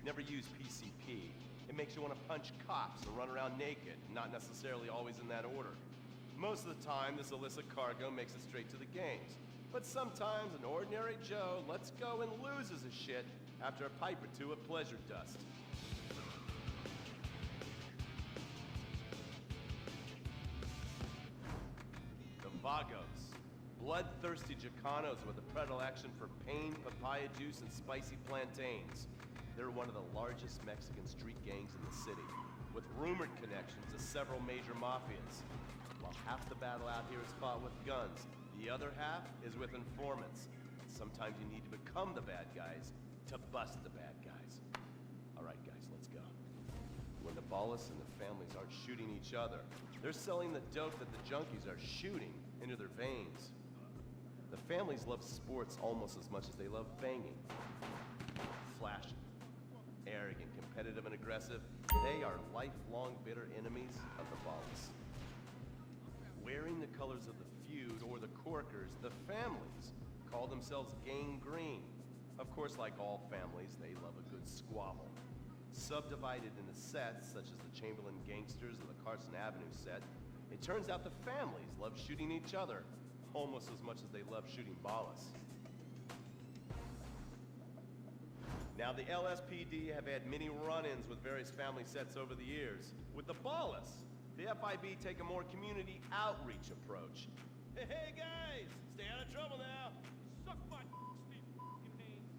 Never use PCP. It makes you want to punch cops or run around naked, not necessarily always in that order. Most of the time, this illicit cargo makes it straight to the games. But sometimes an ordinary Joe lets go and loses his shit after a pipe or two of pleasure dust. The Vagos. Bloodthirsty Chicanos with a predilection for pain, papaya juice, and spicy plantains. They're one of the largest Mexican street gangs in the city, with rumored connections to several major mafias. While half the battle out here is fought with guns, the other half is with informants. Sometimes you need to become the bad guys to bust the bad guys. All right, guys, let's go. When the Ballas and the families aren't shooting each other, they're selling the dope that the junkies are shooting into their veins. The families love sports almost as much as they love banging. Flashy, arrogant, competitive, and aggressive, they are lifelong bitter enemies of the Ballas. Wearing the colors of the feud or the Corkers, the families call themselves Gang Green. Of course, like all families, they love a good squabble. Subdivided into sets, such as the Chamberlain Gangsters or the Carson Avenue set, it turns out the families love shooting each other almost as much as they love shooting Ballas. Now, the LSPD have had many run-ins with various family sets over the years. With the Ballas, the FIB take a more community outreach approach. Hey guys, stay out of trouble now. Suck my Steve fucking Haynes.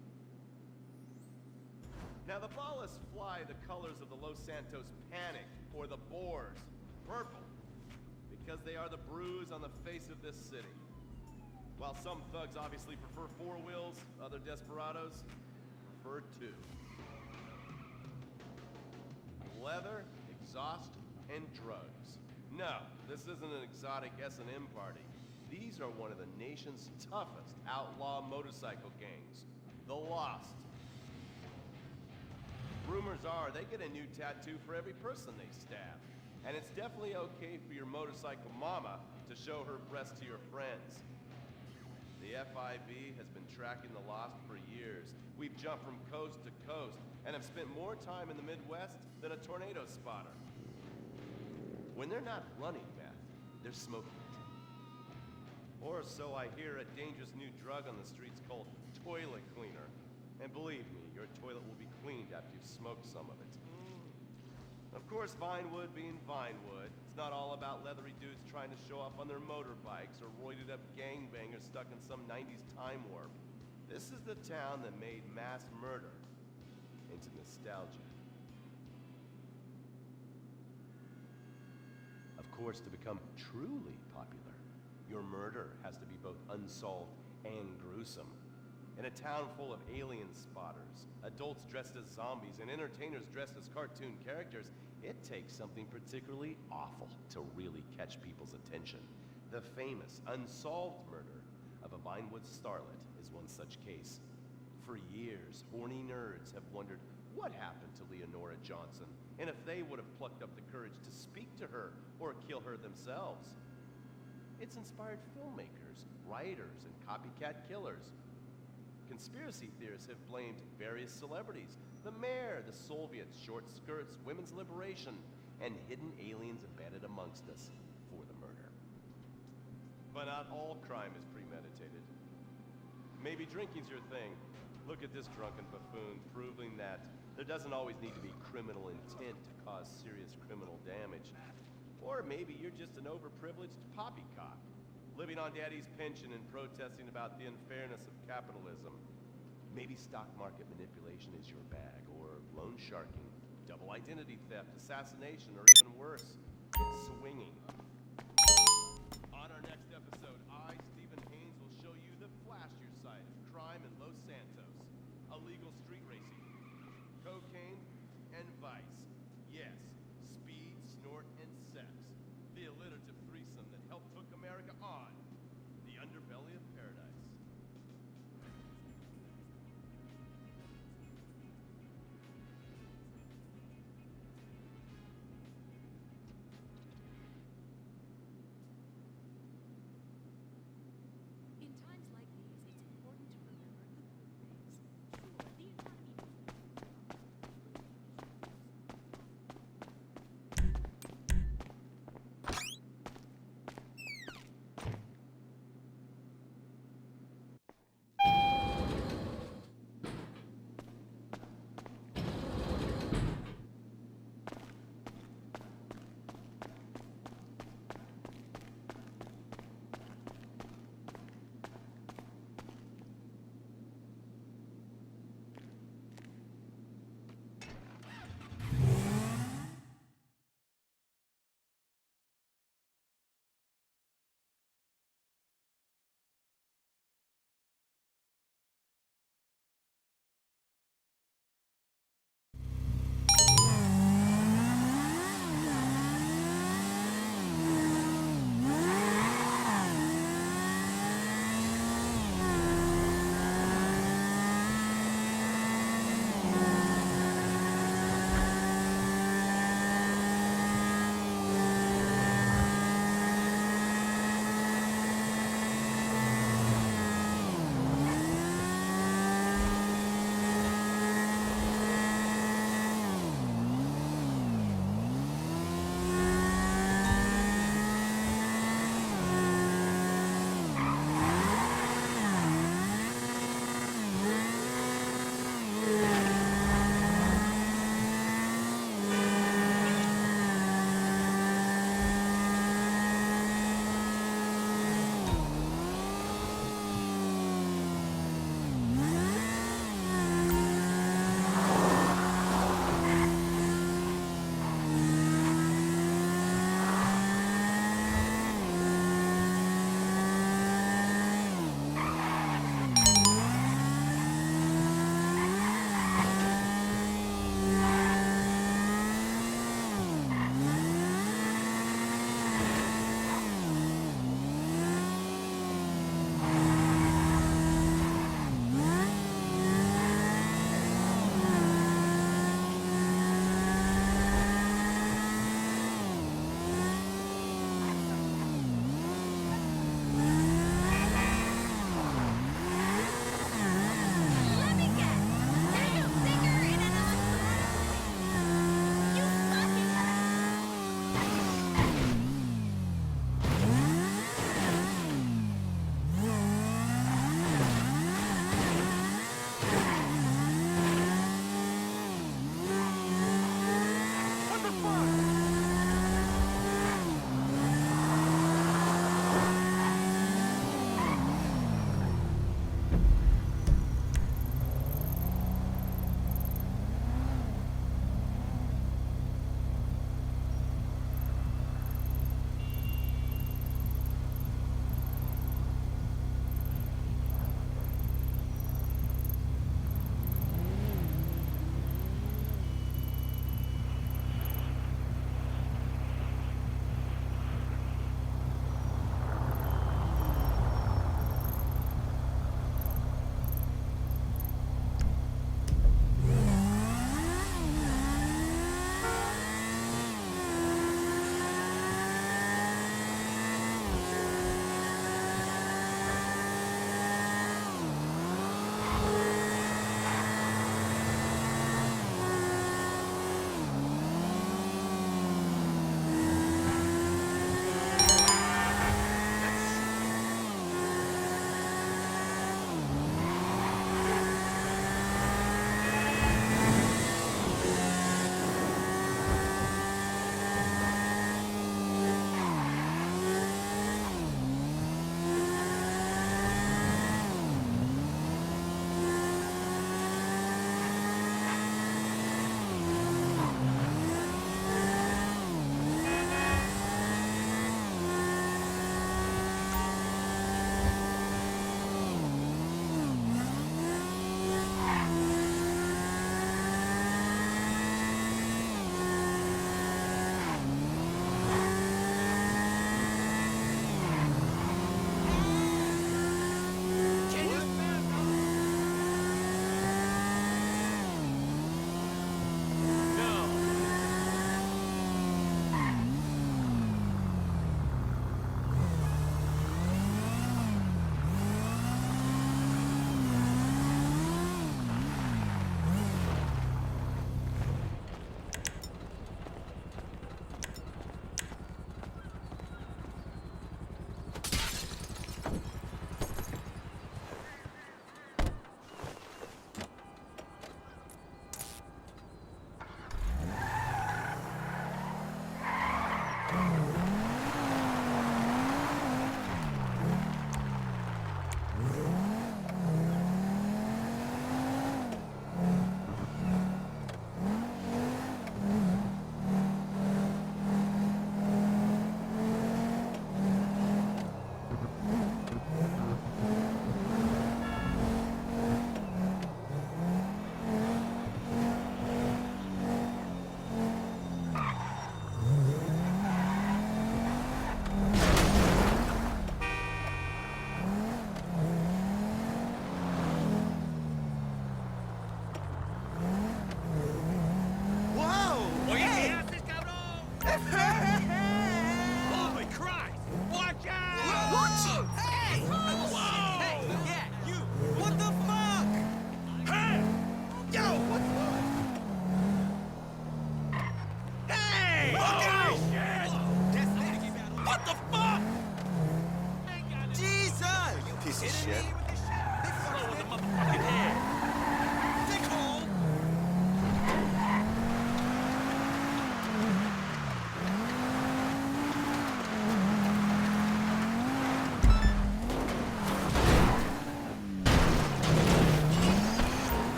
Now, the Ballas fly the colors of the Los Santos Panic, or the Boers, purple, because they are the bruise on the face of this city. While some thugs obviously prefer four wheels, other desperados prefer two. Leather, exhaust, and drugs. No, this isn't an exotic S&M party. These are one of the nation's toughest outlaw motorcycle gangs, the Lost. Rumors are they get a new tattoo for every person they stab. And it's definitely okay for your motorcycle mama to show her breasts to your friends. The FIB has been tracking the Lost for years. We've jumped from coast to coast and have spent more time in the Midwest than a tornado spotter. When they're not running meth, they're smoking it. Or so I hear, a dangerous new drug on the streets called toilet cleaner. And believe me, your toilet will be cleaned after you've smoked some of it. Of course, Vinewood being Vinewood, it's not all about leathery dudes trying to show off on their motorbikes or roided up gangbangers stuck in some 90s time warp. This is the town that made mass murder into nostalgia. Of course, to become truly popular, your murder has to be both unsolved and gruesome. In a town full of alien spotters, adults dressed as zombies, and entertainers dressed as cartoon characters, it takes something particularly awful to really catch people's attention. The famous, unsolved murder of a Vinewood starlet is one such case. For years, horny nerds have wondered what happened to Leonora Johnson, and if they would have plucked up the courage to speak to her or kill her themselves. It's inspired filmmakers, writers, and copycat killers. Conspiracy theorists have blamed various celebrities, the mayor, the Soviets, short skirts, women's liberation, and hidden aliens embedded amongst us for the murder. But not all crime is premeditated. Maybe drinking's your thing. Look at this drunken buffoon, proving that there doesn't always need to be criminal intent to cause serious criminal damage. Or maybe you're just an overprivileged poppycock, living on daddy's pension and protesting about the unfairness of capitalism. Maybe stock market manipulation is your bag, or loan sharking, double identity theft, assassination, or even worse, swinging.